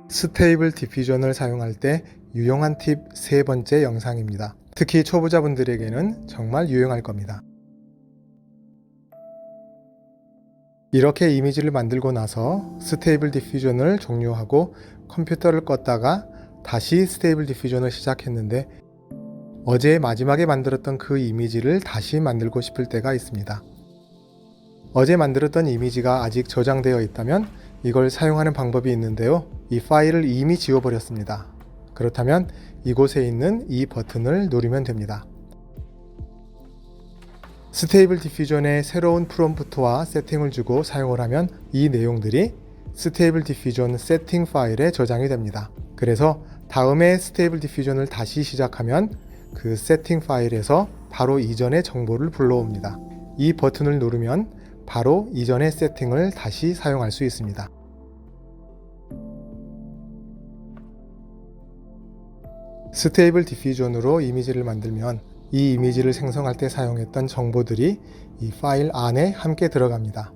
스테이블 디퓨전을 사용할 때 유용한 팁 세 번째 영상입니다. 특히 초보자분들에게는 정말 유용할 겁니다. 이렇게 이미지를 만들고 나서 스테이블 디퓨전을 종료하고 컴퓨터를 껐다가 다시 스테이블 디퓨전을 시작했는데 어제 마지막에 만들었던 그 이미지를 다시 만들고 싶을 때가 있습니다. 어제 만들었던 이미지가 아직 저장되어 있다면 이걸 사용하는 방법이 있는데요. 이 파일을 이미 지워버렸습니다. 그렇다면 이곳에 있는 이 버튼을 누르면 됩니다. 스테이블 디퓨전에 새로운 프롬프트와 세팅을 주고 사용을 하면 이 내용들이 스테이블 디퓨전 세팅 파일에 저장이 됩니다. 그래서 다음에 스테이블 디퓨전을 다시 시작하면 그 세팅 파일에서 바로 이전의 정보를 불러옵니다. 이 버튼을 누르면 바로 이전의 세팅을 다시 사용할 수 있습니다. 스테이블 디퓨전으로 이미지를 만들면 이 이미지를 생성할 때 사용했던 정보들이 이 파일 안에 함께 들어갑니다.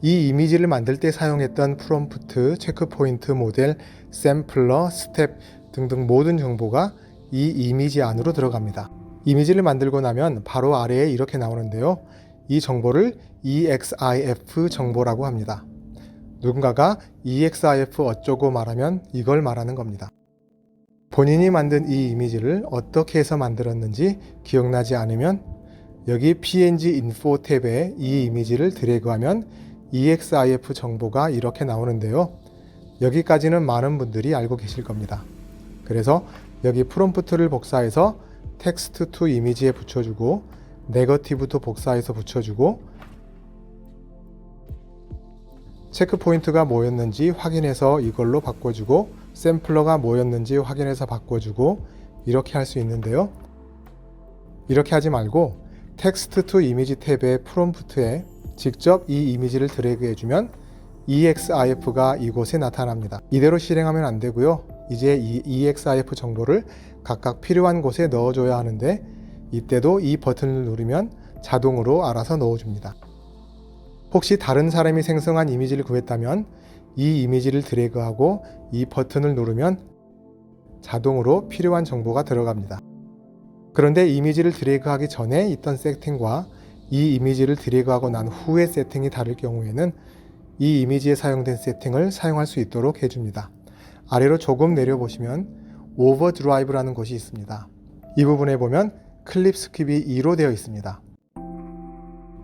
이 이미지를 만들 때 사용했던 프롬프트, 체크포인트, 모델, 샘플러, 스텝 등등 모든 정보가 이 이미지 안으로 들어갑니다. 이미지를 만들고 나면 바로 아래에 이렇게 나오는데요. 이 정보를 EXIF 정보라고 합니다. 누군가가 EXIF 어쩌고 말하면 이걸 말하는 겁니다. 본인이 만든 이 이미지를 어떻게 해서 만들었는지 기억나지 않으면 여기 PNG Info 탭에 이 이미지를 드래그하면 EXIF 정보가 이렇게 나오는데요. 여기까지는 많은 분들이 알고 계실 겁니다. 그래서 여기 프롬프트를 복사해서 텍스트 투 이미지에 붙여주고 네거티브도 복사해서 붙여주고 체크 포인트가 뭐였는지 확인해서 이걸로 바꿔주고 샘플러가 뭐였는지 확인해서 바꿔주고 이렇게 할 수 있는데요. 이렇게 하지 말고 텍스트 투 이미지 탭의 프롬프트에 직접 이 이미지를 드래그 해주면 EXIF가 이곳에 나타납니다. 이대로 실행하면 안 되고요. 이제 이 EXIF 정보를 각각 필요한 곳에 넣어줘야 하는데 이때도 이 버튼을 누르면 자동으로 알아서 넣어줍니다. 혹시 다른 사람이 생성한 이미지를 구했다면 이 이미지를 드래그하고 이 버튼을 누르면 자동으로 필요한 정보가 들어갑니다. 그런데 이미지를 드래그하기 전에 있던 세팅과 이 이미지를 드래그하고 난 후의 세팅이 다를 경우에는 이 이미지에 사용된 세팅을 사용할 수 있도록 해줍니다. 아래로 조금 내려보시면 오버드라이브라는 곳이 있습니다. 이 부분에 보면 클립 스킵이 2로 되어 있습니다.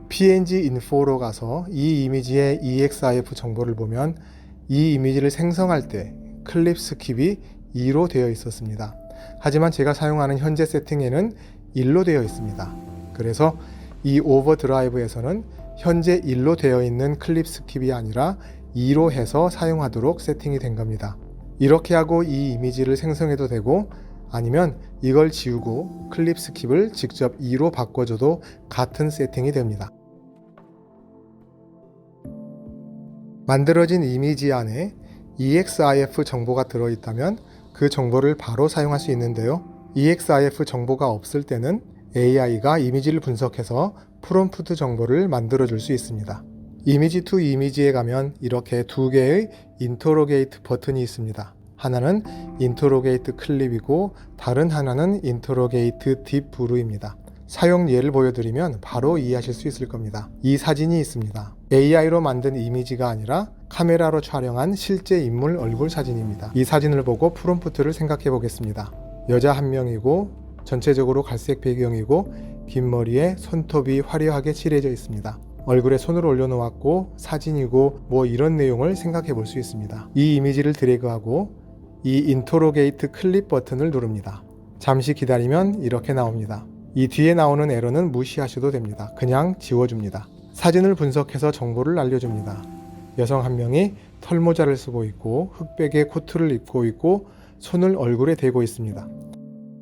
PNG Info로 가서 이 이미지의 EXIF 정보를 보면 이 이미지를 생성할 때 클립 스킵이 2로 되어 있었습니다. 하지만 제가 사용하는 현재 세팅에는 1로 되어 있습니다. 그래서 이 오버드라이브에서는 현재 1로 되어 있는 클립 스킵이 아니라 2로 해서 사용하도록 세팅이 된 겁니다. 이렇게 하고 이 이미지를 생성해도 되고 아니면 이걸 지우고 클립 스킵을 직접 2로 바꿔줘도 같은 세팅이 됩니다. 만들어진 이미지 안에 EXIF 정보가 들어있다면 그 정보를 바로 사용할 수 있는데요. EXIF 정보가 없을 때는 AI가 이미지를 분석해서 프롬프트 정보를 만들어 줄 수 있습니다. 이미지 투 이미지에 가면 이렇게 두 개의 인터로게이트 버튼이 있습니다. 하나는 인터로게이트 클립이고 다른 하나는 인터로게이트 딥 브루입니다. 사용 예를 보여드리면 바로 이해하실 수 있을 겁니다. 이 사진이 있습니다. AI로 만든 이미지가 아니라 카메라로 촬영한 실제 인물 얼굴 사진입니다. 이 사진을 보고 프롬프트를 생각해 보겠습니다. 여자 한 명이고 전체적으로 갈색 배경이고 긴 머리에 손톱이 화려하게 칠해져 있습니다. 얼굴에 손을 올려놓았고 사진이고 뭐 이런 내용을 생각해 볼 수 있습니다. 이 이미지를 드래그하고 이 인터로게이트 클립 버튼을 누릅니다. 잠시 기다리면 이렇게 나옵니다. 이 뒤에 나오는 에러는 무시하셔도 됩니다. 그냥 지워줍니다. 사진을 분석해서 정보를 알려줍니다. 여성 한 명이 털모자를 쓰고 있고 흑백의 코트를 입고 있고 손을 얼굴에 대고 있습니다.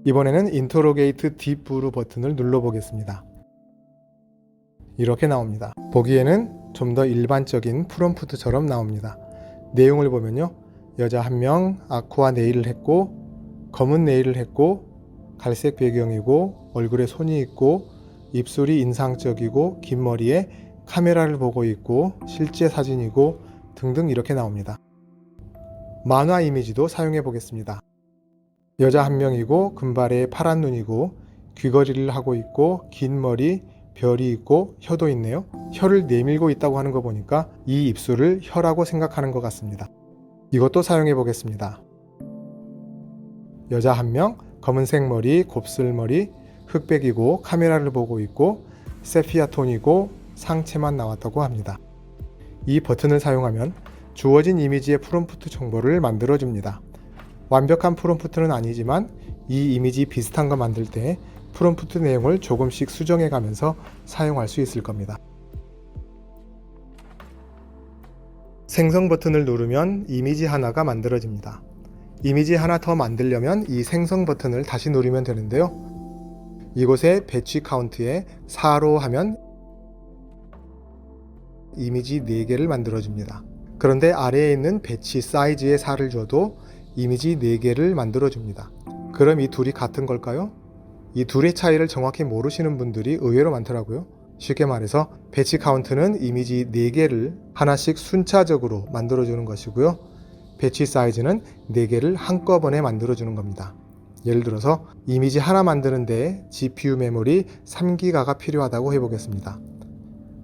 이번에는 인터로게이트 딥 브루 버튼을 눌러보겠습니다. 이렇게 나옵니다. 보기에는 좀 더 일반적인 프롬프트처럼 나옵니다. 내용을 보면요. 여자 한 명 아쿠아 네일을 했고 검은 네일을 했고 갈색 배경이고 얼굴에 손이 있고 입술이 인상적이고 긴 머리에 카메라를 보고 있고 실제 사진이고 등등 이렇게 나옵니다. 만화 이미지도 사용해 보겠습니다. 여자 한 명이고 금발에 파란 눈이고 귀걸이를 하고 있고 긴 머리, 별이 있고 혀도 있네요. 혀를 내밀고 있다고 하는 거 보니까 이 입술을 혀라고 생각하는 것 같습니다. 이것도 사용해 보겠습니다. 여자 한 명, 검은색 머리, 곱슬머리, 흑백이고 카메라를 보고 있고 세피아 톤이고 상체만 나왔다고 합니다. 이 버튼을 사용하면 주어진 이미지의 프롬프트 정보를 만들어 줍니다. 완벽한 프롬프트는 아니지만 이 이미지 비슷한 거 만들 때 프롬프트 내용을 조금씩 수정해 가면서 사용할 수 있을 겁니다. 생성 버튼을 누르면 이미지 하나가 만들어집니다. 이미지 하나 더 만들려면 이 생성 버튼을 다시 누르면 되는데요. 이곳에 배치 카운트에 4로 하면 이미지 4개를 만들어줍니다. 그런데 아래에 있는 배치 사이즈에 4를 줘도 이미지 4개를 만들어줍니다. 그럼 이 둘이 같은 걸까요? 이 둘의 차이를 정확히 모르시는 분들이 의외로 많더라고요. 쉽게 말해서 배치 카운트는 이미지 4개를 하나씩 순차적으로 만들어주는 것이고요. 배치 사이즈는 4개를 한꺼번에 만들어주는 겁니다. 예를 들어서 이미지 하나 만드는데 GPU 메모리 3기가가 필요하다고 해보겠습니다.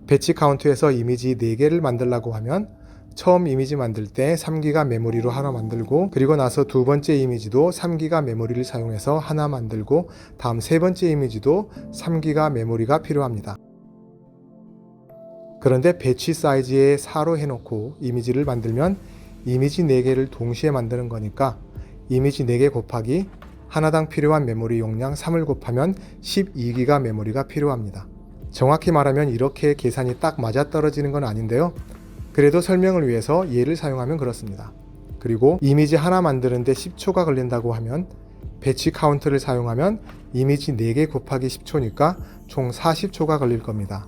배치 카운트에서 이미지 4개를 만들려고 하면 처음 이미지 만들 때 3기가 메모리로 하나 만들고 그리고 나서 두 번째 이미지도 3기가 메모리를 사용해서 하나 만들고 다음 세 번째 이미지도 3기가 메모리가 필요합니다. 그런데 배치 사이즈에 4로 해놓고 이미지를 만들면 이미지 4개를 동시에 만드는 거니까 이미지 4개 곱하기 하나당 필요한 메모리 용량 3을 곱하면 12기가 메모리가 필요합니다. 정확히 말하면 이렇게 계산이 딱 맞아떨어지는 건 아닌데요. 그래도 설명을 위해서 예를 사용하면 그렇습니다. 그리고 이미지 하나 만드는데 10초가 걸린다고 하면 배치 카운트를 사용하면 이미지 4개 곱하기 10초니까 총 40초가 걸릴 겁니다.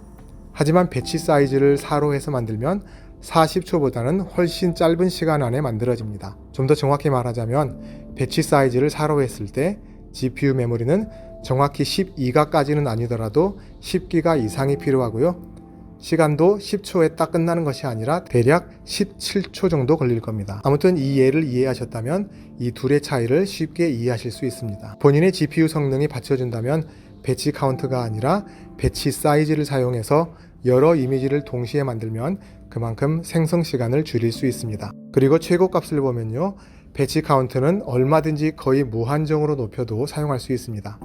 하지만 배치 사이즈를 4로 해서 만들면 40초보다는 훨씬 짧은 시간 안에 만들어집니다. 좀 더 정확히 말하자면 배치 사이즈를 4로 했을 때 GPU 메모리는 정확히 12가까지는 아니더라도 10기가 이상이 필요하고요. 시간도 10초에 딱 끝나는 것이 아니라 대략 17초 정도 걸릴 겁니다. 아무튼 이 예를 이해하셨다면 이 둘의 차이를 쉽게 이해하실 수 있습니다. 본인의 GPU 성능이 받쳐준다면 배치 카운트가 아니라 배치 사이즈를 사용해서 여러 이미지를 동시에 만들면 그만큼 생성 시간을 줄일 수 있습니다. 그리고 최고값을 보면요. 배치 카운트는 얼마든지 거의 무한정으로 높여도 사용할 수 있습니다.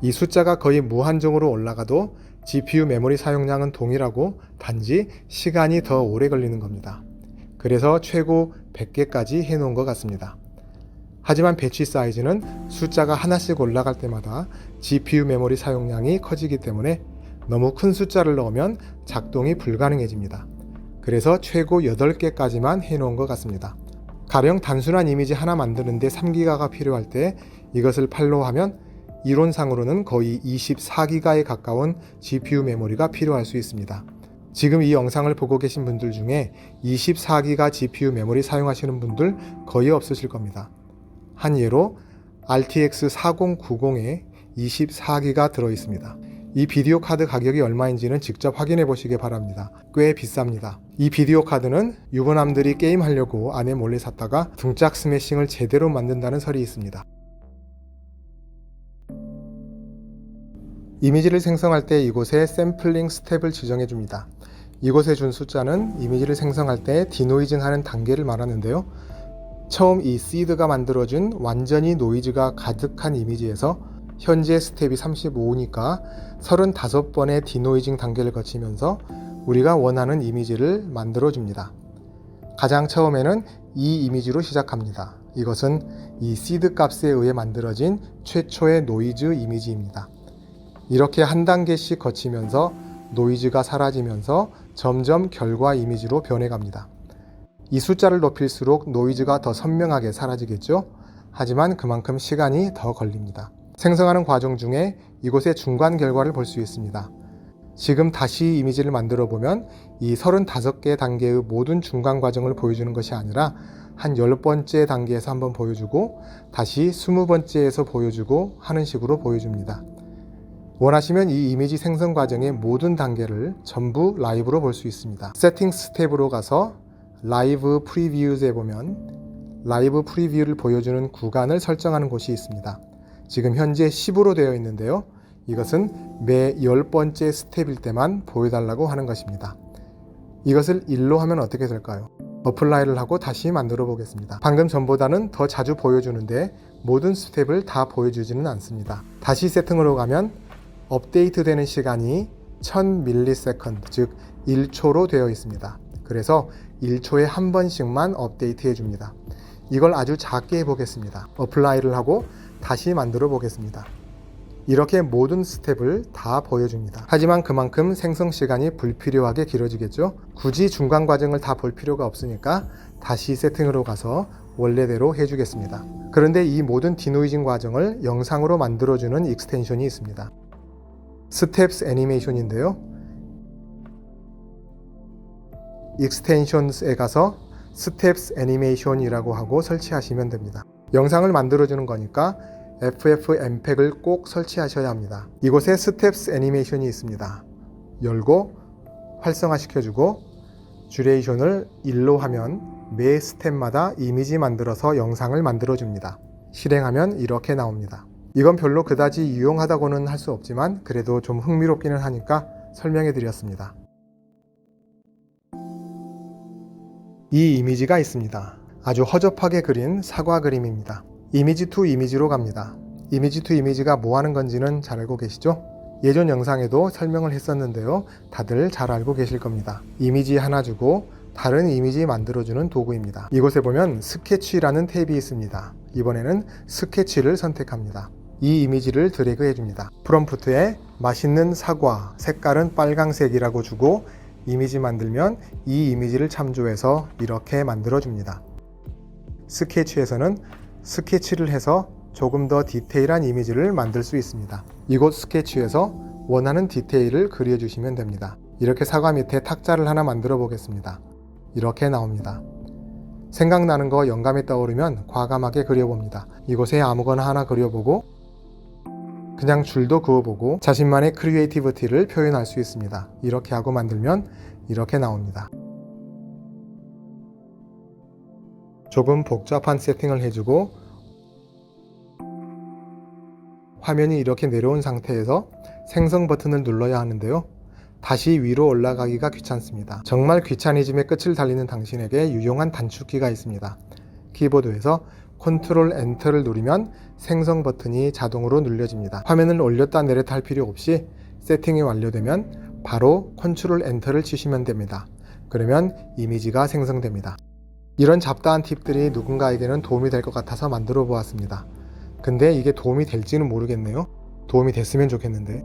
이 숫자가 거의 무한정으로 올라가도 GPU 메모리 사용량은 동일하고 단지 시간이 더 오래 걸리는 겁니다. 그래서 최고 100개까지 해놓은 것 같습니다. 하지만 배치 사이즈는 숫자가 하나씩 올라갈 때마다 GPU 메모리 사용량이 커지기 때문에 너무 큰 숫자를 넣으면 작동이 불가능해집니다. 그래서 최고 8개까지만 해놓은 것 같습니다. 가령 단순한 이미지 하나 만드는데 3기가가 필요할 때 이것을 8로 하면 이론상으로는 거의 24기가에 가까운 GPU 메모리가 필요할 수 있습니다. 지금 이 영상을 보고 계신 분들 중에 24기가 GPU 메모리 사용하시는 분들 거의 없으실 겁니다. 한 예로 RTX 4090에 24기가 들어있습니다. 이 비디오 카드 가격이 얼마인지는 직접 확인해 보시기 바랍니다. 꽤 비쌉니다. 이 비디오 카드는 유부남들이 게임하려고 안에 몰래 샀다가 등짝 스매싱을 제대로 만든다는 설이 있습니다. 이미지를 생성할 때 이곳에 샘플링 스텝을 지정해 줍니다. 이곳에 준 숫자는 이미지를 생성할 때 디노이징 하는 단계를 말하는데요. 처음 이 시드가 만들어준 완전히 노이즈가 가득한 이미지에서 현재 스텝이 35니까 35번의 디노이징 단계를 거치면서 우리가 원하는 이미지를 만들어 줍니다. 가장 처음에는 이 이미지로 시작합니다. 이것은 이 시드 값에 의해 만들어진 최초의 노이즈 이미지입니다. 이렇게 한 단계씩 거치면서 노이즈가 사라지면서 점점 결과 이미지로 변해갑니다. 이 숫자를 높일수록 노이즈가 더 선명하게 사라지겠죠? 하지만 그만큼 시간이 더 걸립니다. 생성하는 과정 중에 이곳의 중간 결과를 볼 수 있습니다. 지금 다시 이미지를 만들어 보면 이 35개 단계의 모든 중간 과정을 보여주는 것이 아니라 한 10번째 단계에서 한번 보여주고 다시 20번째에서 보여주고 하는 식으로 보여줍니다. 원하시면 이 이미지 생성 과정의 모든 단계를 전부 라이브로 볼 수 있습니다. 세팅 스텝으로 가서 라이브 프리뷰즈에 보면 라이브 프리뷰를 보여주는 구간을 설정하는 곳이 있습니다. 지금 현재 10으로 되어 있는데요. 이것은 매 10번째 스텝일 때만 보여달라고 하는 것입니다. 이것을 1로 하면 어떻게 될까요? 어플라이를 하고 다시 만들어 보겠습니다. 방금 전보다는 더 자주 보여주는데 모든 스텝을 다 보여주지는 않습니다. 다시 세팅으로 가면 업데이트 되는 시간이 1000ms, 즉 1초로 되어 있습니다. 그래서 1초에 한 번씩만 업데이트 해줍니다. 이걸 아주 작게 해보겠습니다. 어플라이를 하고 다시 만들어 보겠습니다. 이렇게 모든 스텝을 다 보여줍니다. 하지만 그만큼 생성 시간이 불필요하게 길어지겠죠. 굳이 중간 과정을 다 볼 필요가 없으니까 다시 세팅으로 가서 원래대로 해주겠습니다. 그런데 이 모든 디노이징 과정을 영상으로 만들어주는 익스텐션이 있습니다. 스텝스 애니메이션인데요. 익스텐션스에 가서 스텝스 애니메이션이라고 하고 설치하시면 됩니다. 영상을 만들어주는 거니까 FFmpeg을 꼭 설치하셔야 합니다. 이곳에 스텝스 애니메이션이 있습니다. 열고 활성화시켜주고 듀레이션을 1로 하면 매 스텝마다 이미지 만들어서 영상을 만들어줍니다. 실행하면 이렇게 나옵니다. 이건 별로 그다지 유용하다고는 할 수 없지만 그래도 좀 흥미롭기는 하니까 설명해 드렸습니다. 이 이미지가 있습니다. 아주 허접하게 그린 사과 그림입니다. 이미지 투 이미지로 갑니다. 이미지 투 이미지가 뭐 하는 건지는 잘 알고 계시죠? 예전 영상에도 설명을 했었는데요. 다들 잘 알고 계실 겁니다. 이미지 하나 주고 다른 이미지 만들어주는 도구입니다. 이곳에 보면 스케치라는 탭이 있습니다. 이번에는 스케치를 선택합니다. 이 이미지를 드래그 해줍니다. 프롬프트에 맛있는 사과, 색깔은 빨강색이라고 주고 이미지 만들면 이 이미지를 참조해서 이렇게 만들어줍니다. 스케치에서는 스케치를 해서 조금 더 디테일한 이미지를 만들 수 있습니다. 이곳 스케치에서 원하는 디테일을 그려주시면 됩니다. 이렇게 사과 밑에 탁자를 하나 만들어 보겠습니다. 이렇게 나옵니다. 생각나는 거 영감이 떠오르면 과감하게 그려봅니다. 이곳에 아무거나 하나 그려보고 그냥 줄도 그어보고 자신만의 크리에이티비티를 표현할 수 있습니다. 이렇게 하고 만들면 이렇게 나옵니다. 조금 복잡한 세팅을 해주고 화면이 이렇게 내려온 상태에서 생성 버튼을 눌러야 하는데요. 다시 위로 올라가기가 귀찮습니다. 정말 귀차니즘의 끝을 달리는 당신에게 유용한 단축키가 있습니다. 키보드에서 컨트롤 엔터를 누르면 생성 버튼이 자동으로 눌려집니다. 화면을 올렸다 내렸다 할 필요 없이 세팅이 완료되면 바로 컨트롤 엔터를 치시면 됩니다. 그러면 이미지가 생성됩니다. 이런 잡다한 팁들이 누군가에게는 도움이 될 것 같아서 만들어 보았습니다. 근데 이게 도움이 될지는 모르겠네요. 도움이 됐으면 좋겠는데.